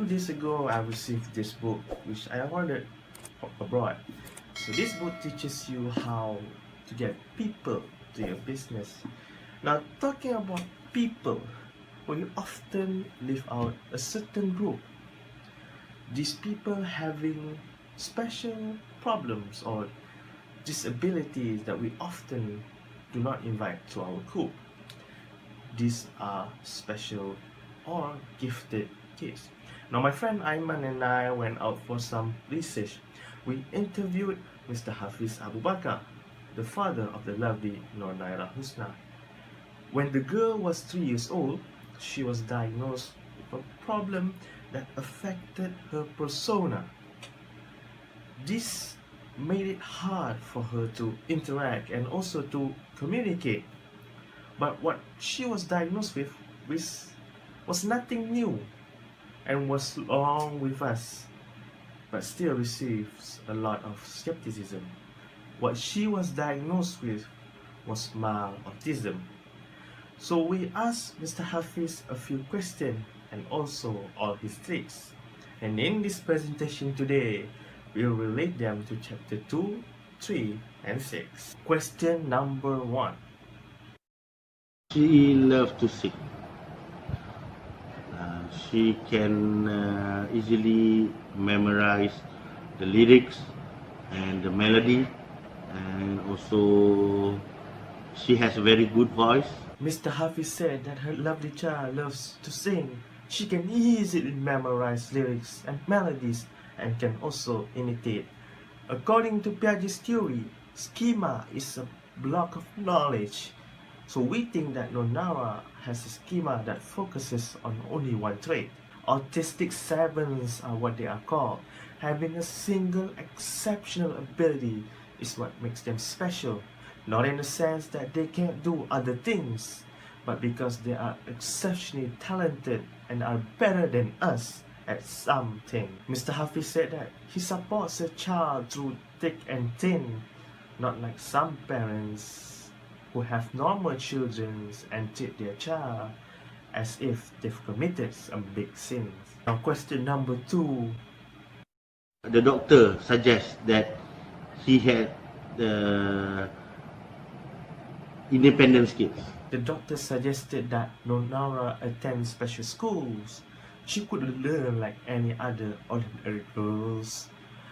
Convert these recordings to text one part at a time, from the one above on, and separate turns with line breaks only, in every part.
days ago, I received this book which I ordered abroad. So this book teaches you how to get people to your business. Now, talking about people, we often leave out a certain group. These people having special problems or disabilities that we often do not invite to our group. These are special or gifted kids. Now, my friend Aiman and I went out for some research. We interviewed Mr. Hafiz Abu Bakar, the father of the lovely Nur Naira Husna. When the girl was 3 years old, she was diagnosed with a problem that affected her persona. This made it hard for her to interact and also to communicate. But what she was diagnosed with was nothing new and was long with us, but still receives a lot of skepticism. What she was diagnosed with was mild autism. So we asked Mr. Hafiz a few questions and also all his tricks. And in this presentation today, we'll relate them to chapter 2, 3, and 6. Question number 1.
She loves to sing. She can easily memorize the lyrics and the melody, and also she has a very good voice.
Mr. Hafiz said that her lovely child loves to sing. She can easily memorize lyrics and melodies and can also imitate. According to Piaget's theory, schema is a block of knowledge. So we think that Nonara has a schema that focuses on only one trait. Autistic savants are what they are called. Having a single exceptional ability is what makes them special. Not in the sense that they can't do other things, but because they are exceptionally talented and are better than us at something. Mr. Hafiz said that he supports a child through thick and thin, not like some parents who have normal children and treat their child as if they've committed some big sins. Now, question number 2.
The doctor suggests that he had the independent skills.
The doctor suggested that Nonara attend special schools. She could learn like any other ordinary girls.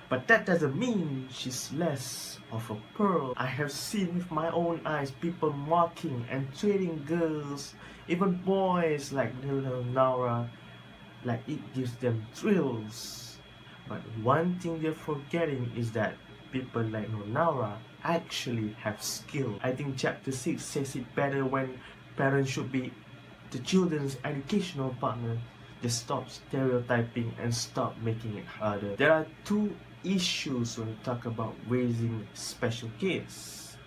But that doesn't mean she's less of a pearl. I have seen with my own eyes people mocking and treating girls, even boys like little Nara, like it gives them thrills. But one thing they're forgetting is that people like Nara actually have skill. I think chapter 6 says it better when parents should be the children's educational partner. Just stop stereotyping and stop making it harder. There are 2 issues when we talk about raising special kids.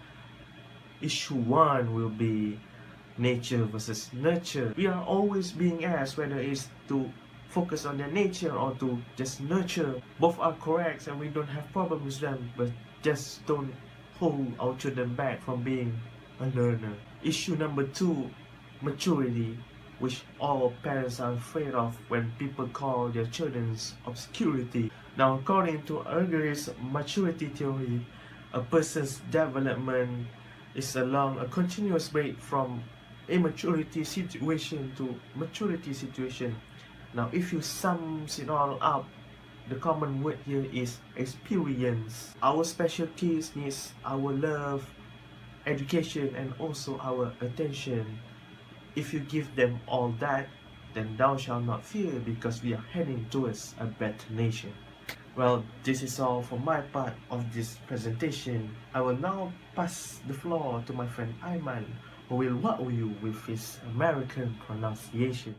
Issue 1 will be nature versus nurture. We are always being asked whether it's to focus on their nature or to just nurture. Both are correct and we don't have problems with them, but just don't hold our children back from being a learner. Issue number 2, maturity, which all parents are afraid of when people call their children's obscurity. Now, according to Arif's maturity theory, a person's development is along a continuous rate from immaturity situation to maturity situation. Now, if you sum it all up, the common word here is experience. Our special kids needs our love, education, and also our attention. If you give them all that, then thou shalt not fear, because we are heading towards a better nation. Well, this is all for my part of this presentation. I will now pass the floor to my friend Aiman, who will wow you with his American pronunciation.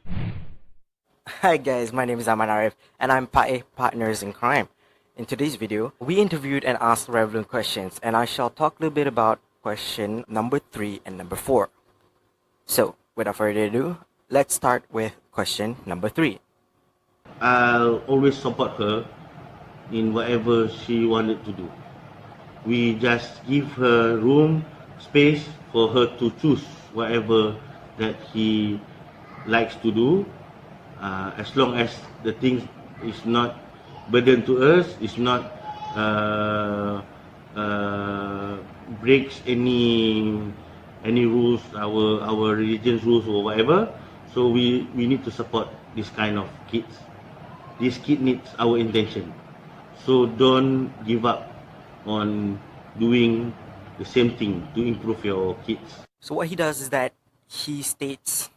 Hi guys, my name is Arif and I'm Faez Partners in Crime. In today's video, we interviewed and asked relevant questions, and I shall talk a little bit about question number 3 and number 4. So, without further ado, let's start with question number 3.
I'll always support her in whatever she wanted to do. We just give her room, space for her to choose whatever that he likes to do, as long as the things It's not burden to us. It's not breaks any rules, our religion's rules or whatever. So we need to support this kind of kids. This kid needs our intention. So don't give up on doing the same thing to improve your kids.
So what he does is that he states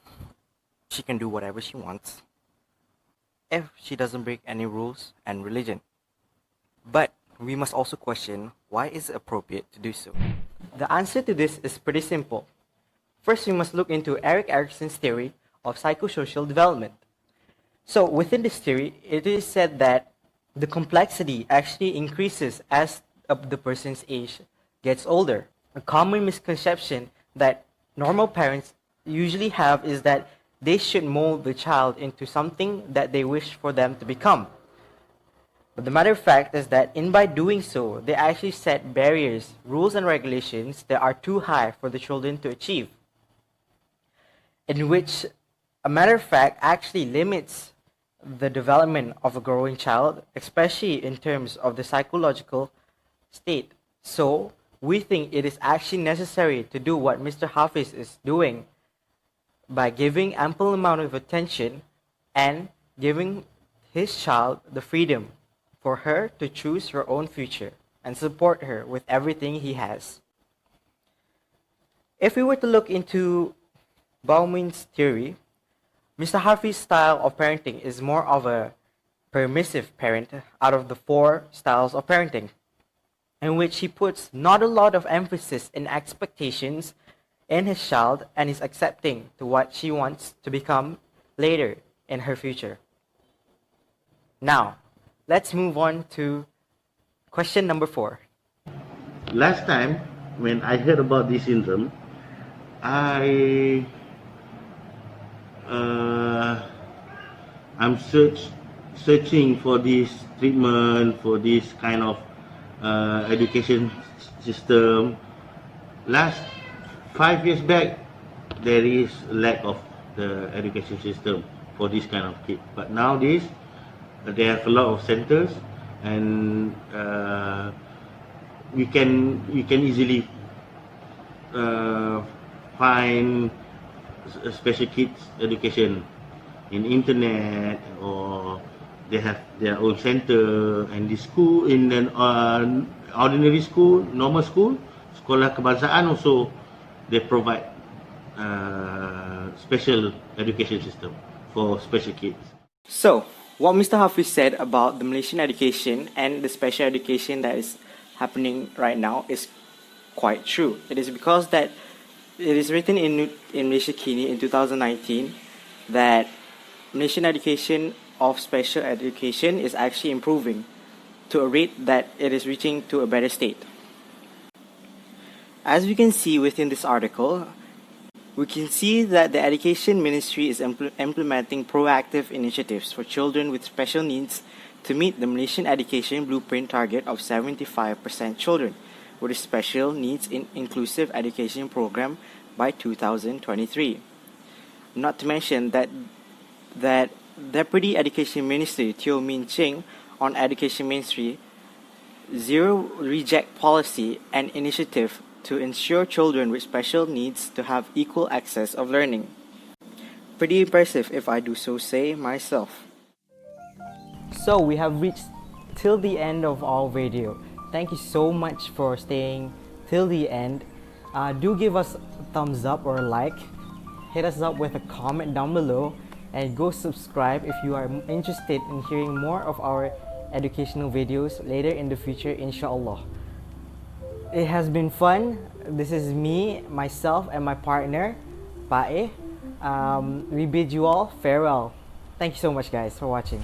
she can do whatever she wants if she doesn't break any rules and religion. But we must also question, why is it appropriate to do so? The answer to this is pretty simple. First, we must look into Erik Erikson's theory of psychosocial development. So within this theory, it is said that the complexity actually increases as the person's age gets older. A common misconception that normal parents usually have is that they should mold the child into something that they wish for them to become. But the matter of fact is that by doing so, they actually set barriers, rules and regulations that are too high for the children to achieve. In which, a matter of fact, actually limits the development of a growing child, especially in terms of the psychological state. So, we think it is actually necessary to do what Mr. Faez is doing by giving ample amount of attention and giving his child the freedom for her to choose her own future and support her with everything he has. If we were to look into Bauman's theory, Mr. Harvey's style of parenting is more of a permissive parent out of the 4 styles of parenting, in which he puts not a lot of emphasis and expectations in his child and is accepting to what she wants to become later in her future. Now, let's move on to question number 4.
Last time when I heard about this syndrome, I'm searching for this treatment, for this kind of education system. Last 5 years back, there is lack of the education system for this kind of kid. But nowadays, they have a lot of centers, and we can easily find special kids education in internet, or they have their own center. And the school, in an ordinary school, normal school, sekolah kebangsaan also, they provide special education system for special kids.
So, what Mr. Hafiz said about the Malaysian education and the special education that is happening right now is quite true. It is because that it is written in Malaysia Kini in 2019 that Malaysian education of special education is actually improving to a rate that it is reaching to a better state. As we can see within this article, we can see that the Education Ministry is implementing proactive initiatives for children with special needs to meet the Malaysian Education Blueprint target of 75% children with special needs in inclusive education program by 2023. Not to mention that Deputy Education Minister Teo Min Ching on Education Ministry Zero Reject Policy and initiative to ensure children with special needs to have equal access of learning. Pretty impressive if I do so say myself. So we have reached till the end of our video. Thank you so much for staying till the end. Do give us a thumbs up or a like. Hit us up with a comment down below, and go subscribe if you are interested in hearing more of our educational videos later in the future, inshallah. It has been fun. This is me, myself, and my partner, Faez. We bid you all farewell. Thank you so much, guys, for watching.